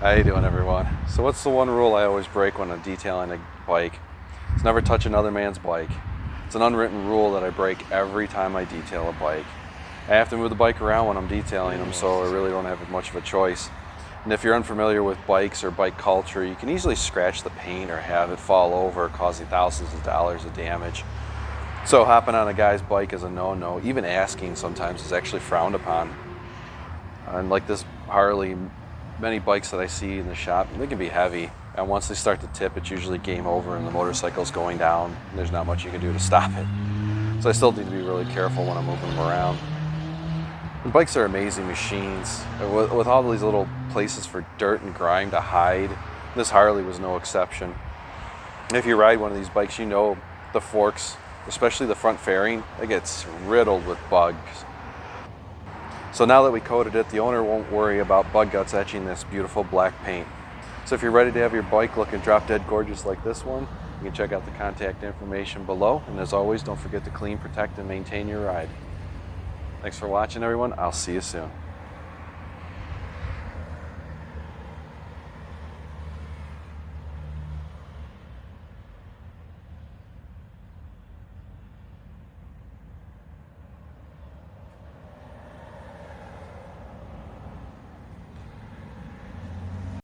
How you doing, everyone? So what's the one rule I always break when I'm detailing a bike? It's never touch another man's bike. It's an unwritten rule that I break every time I detail a bike. I have to move the bike around when I'm detailing them, so I really don't have much of a choice. And if you're unfamiliar with bikes or bike culture, you can easily scratch the paint or have it fall over, causing thousands of dollars of damage. So hopping on a guy's bike is a no-no. Even asking sometimes is actually frowned upon. And like this Harley, many bikes that I see in the shop, they can be heavy. And once they start to tip, it's usually game over and the motorcycle's going down. And there's not much you can do to stop it. So I still need to be really careful when I'm moving them around. And bikes are amazing machines. With all these little places for dirt and grime to hide, this Harley was no exception. And if you ride one of these bikes, you know the forks, especially the front fairing, it gets riddled with bugs. So now that we coated it, the owner won't worry about bug guts etching this beautiful black paint. So if you're ready to have your bike looking drop dead gorgeous like this one, you can check out the contact information below. And as always, don't forget to clean, protect, and maintain your ride. Thanks for watching, everyone. I'll see you soon.